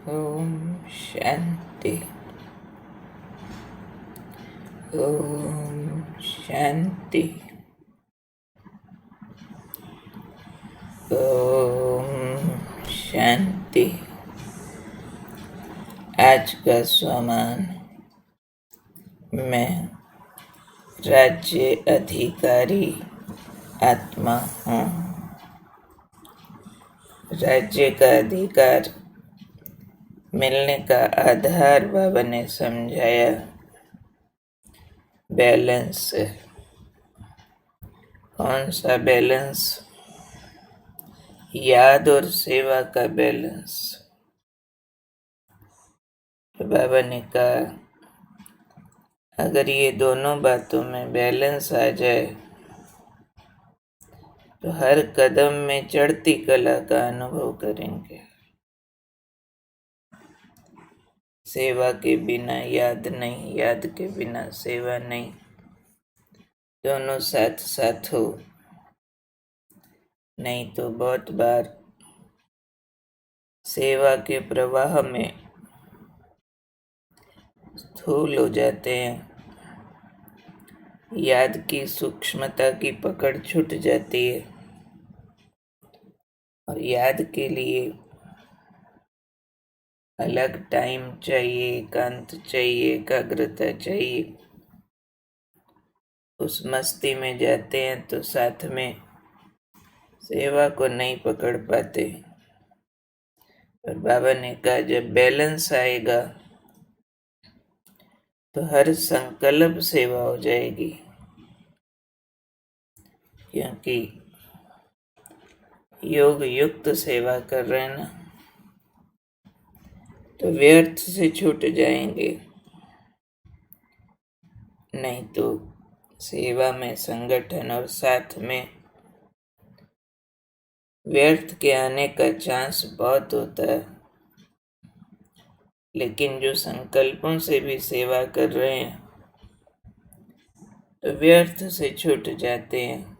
ओम शांति। ओम शांति। ओम शांति। आज का स्वमान मैं राज्य अधिकारी आत्मा हूँ। राज्य का अधिकार मिलने का आधार बाबा ने समझाया बैलेंस है। कौन सा बैलेंस? याद और सेवा का बैलेंस। तो बाबा ने कहा अगर ये दोनों बातों में बैलेंस आ जाए तो हर कदम में चढ़ती कला का अनुभव करेंगे। सेवा के बिना याद नहीं, याद के बिना सेवा नहीं, दोनों साथ साथ हो। नहीं तो बहुत बार सेवा के प्रवाह में स्थूल हो जाते हैं, याद की सूक्ष्मता की पकड़ छूट जाती है और याद के लिए अलग टाइम चाहिए, एकांत चाहिए, एकाग्रता चाहिए। उस मस्ती में जाते हैं तो साथ में सेवा को नहीं पकड़ पाते। और बाबा ने कहा जब बैलेंस आएगा तो हर संकल्प सेवा हो जाएगी, क्योंकि योग युक्त सेवा कर रहे हैं ना, तो व्यर्थ से छूट जाएंगे। नहीं तो सेवा में संगठन और साथ में व्यर्थ के आने का चांस बहुत होता है। लेकिन जो संकल्पों से भी सेवा कर रहे हैं तो व्यर्थ से छूट जाते हैं।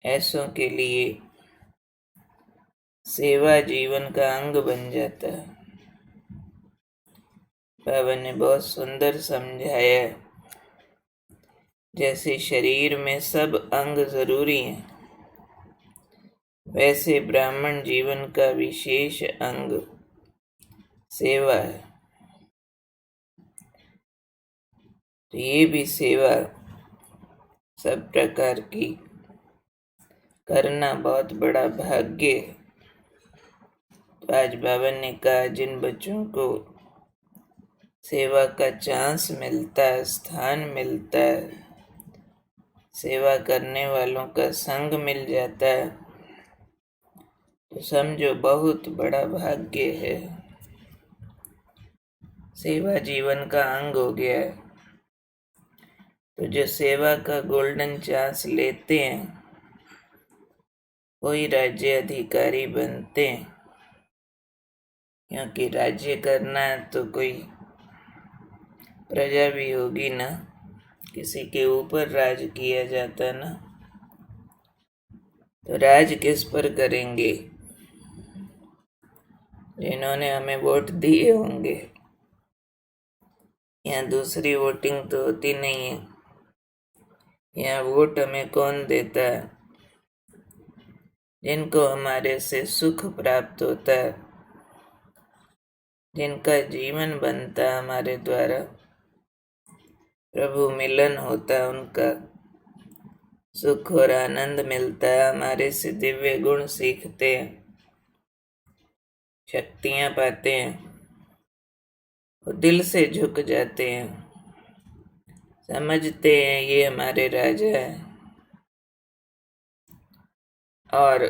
ऐसों के लिए सेवा जीवन का अंग बन जाता है। बाबा ने बहुत सुंदर समझाया, जैसे शरीर में सब अंग जरूरी हैं, वैसे ब्राह्मण जीवन का विशेष अंग सेवा है। तो ये भी सेवा सब प्रकार की करना बहुत बड़ा भाग्य है। तो आज बाबा ने कहा जिन बच्चों को सेवा का चांस मिलता है, स्थान मिलता है, सेवा करने वालों का संग मिल जाता है, तो समझो बहुत बड़ा भाग्य है। सेवा जीवन का अंग हो गया है। तो जो सेवा का गोल्डन चांस लेते हैं वही राज्य अधिकारी बनते हैं, क्योंकि राज्य करना है तो कोई प्रजा भी होगी ना, किसी के ऊपर राज किया जाता ना। तो राज किस पर करेंगे? जिन्होंने हमें वोट दिए होंगे। यहाँ दूसरी वोटिंग तो होती नहीं है। यहाँ वोट हमें कौन देता है? जिनको हमारे से सुख प्राप्त होता है, जिनका जीवन बनता है हमारे द्वारा, प्रभु मिलन होता है, उनका सुख और आनंद मिलता है, हमारे से दिव्य गुण सीखते हैं, शक्तियां पाते हैं, वो दिल से झुक जाते हैं, समझते हैं ये हमारे राजा है और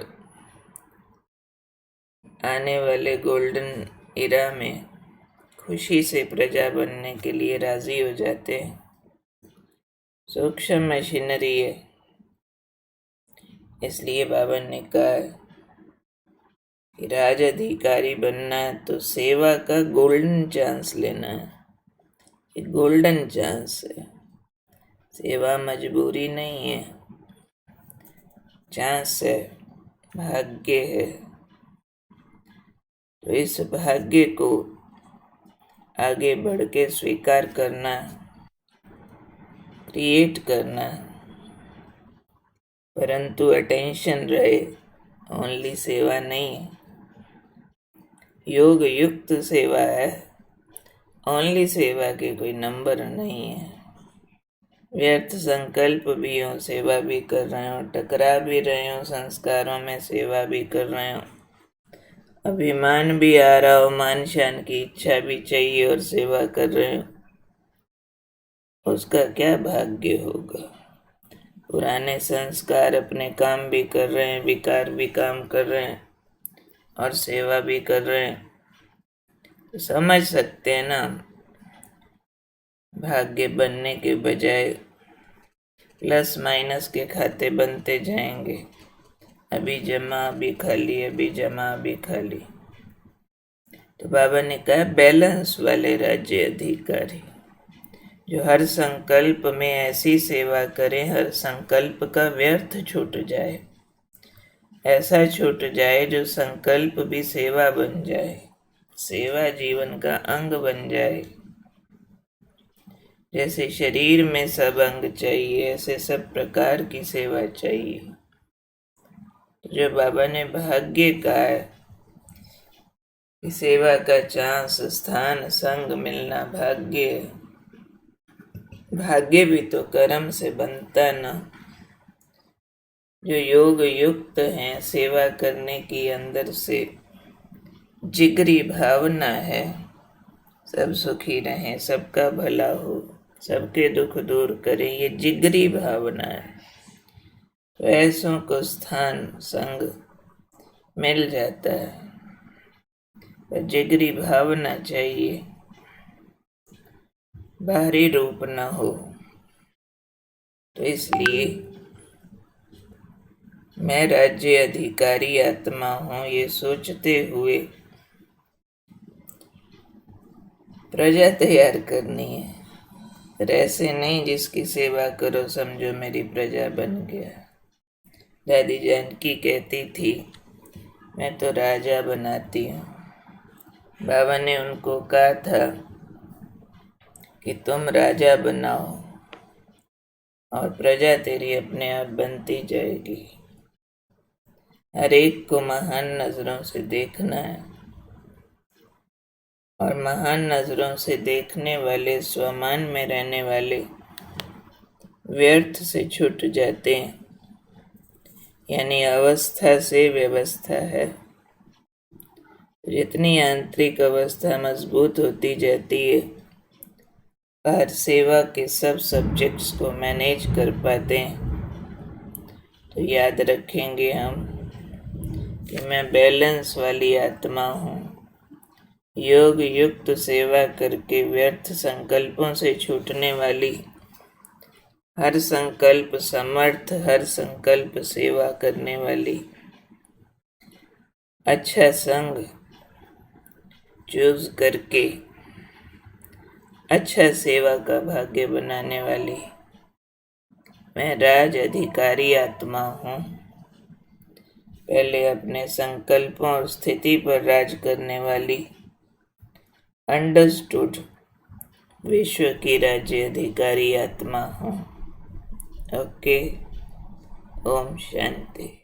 आने वाले गोल्डन इरा में खुशी से प्रजा बनने के लिए राजी हो जाते हैं। सूक्ष्म मशीनरी है, इसलिए बाबा ने कहा कि राज अधिकारी बनना है तो सेवा का गोल्डन चांस लेना है। ये गोल्डन चांस है, सेवा मजबूरी नहीं है, चांस है, भाग्य है। तो इस भाग्य को आगे बढ़ के स्वीकार करना, क्रिएट करना, परंतु अटेंशन रहे, ओनली सेवा नहीं है। योग युक्त सेवा है, ओनली सेवा के कोई नंबर नहीं है। व्यर्थ संकल्प भी हो, सेवा भी कर रहे हो, टकरा भी रहे हो संस्कारों में, सेवा भी कर रहे हो, अभिमान भी आ रहा हो, मान शान की इच्छा भी चाहिए और सेवा कर रहे हो, उसका क्या भाग्य होगा। पुराने संस्कार अपने काम भी कर रहे हैं, विकार भी काम कर रहे हैं और सेवा भी कर रहे हैं, तो समझ सकते हैं ना, भाग्य बनने के बजाय प्लस माइनस के खाते बनते जाएंगे। अभी जमा अभी खाली, अभी जमा अभी खाली। तो बाबा ने कहा बैलेंस वाले राज्य अधिकारी जो हर संकल्प में ऐसी सेवा करें, हर संकल्प का व्यर्थ छूट जाए, ऐसा छूट जाए जो संकल्प भी सेवा बन जाए, सेवा जीवन का अंग बन जाए। जैसे शरीर में सब अंग चाहिए, ऐसे सब प्रकार की सेवा चाहिए। तो जो बाबा ने भाग्य कहा है कि सेवा का चांस, स्थान, संग मिलना भाग्य है, भाग्य भी तो कर्म से बनता ना। जो योग युक्त हैं, सेवा करने की अंदर से जिगरी भावना है, सब सुखी रहें, सबका भला हो, सबके दुख दूर करें, ये जिगरी भावना है, तो ऐसों को स्थान संग मिल जाता है। पर जिगरी भावना चाहिए, बाहरी रूप न हो। तो इसलिए मैं राज्य अधिकारी आत्मा हूँ, ये सोचते हुए प्रजा तैयार करनी है, पर ऐसे नहीं जिसकी सेवा करो समझो मेरी प्रजा बन गया। दादी जानकी कहती थी मैं तो राजा बनाती हूँ। बाबा ने उनको कहा था कि तुम राजा बनाओ और प्रजा तेरी अपने आप बनती जाएगी। हर एक को महान नजरों से देखना है और महान नजरों से देखने वाले, स्वमान में रहने वाले व्यर्थ से छूट जाते हैं, यानी अवस्था से व्यवस्था है। जितनी आंतरिक अवस्था मजबूत होती जाती है, हर सेवा के सब सब्जेक्ट्स को मैनेज कर पाते हैं, तो याद रखेंगे हम कि मैं बैलेंस वाली आत्मा हूँ। योग युक्त सेवा करके व्यर्थ संकल्पों से छूटने वाली, हर संकल्प समर्थ, हर संकल्प सेवा करने वाली, अच्छा संग चूज करके अच्छा सेवा का भाग्य बनाने वाली मैं राज अधिकारी आत्मा हूँ। पहले अपने संकल्पों और स्थिति पर राज करने वाली अंडरस्टूड विश्व की राज्य अधिकारी आत्मा हूँ। ओके, ओम शांति।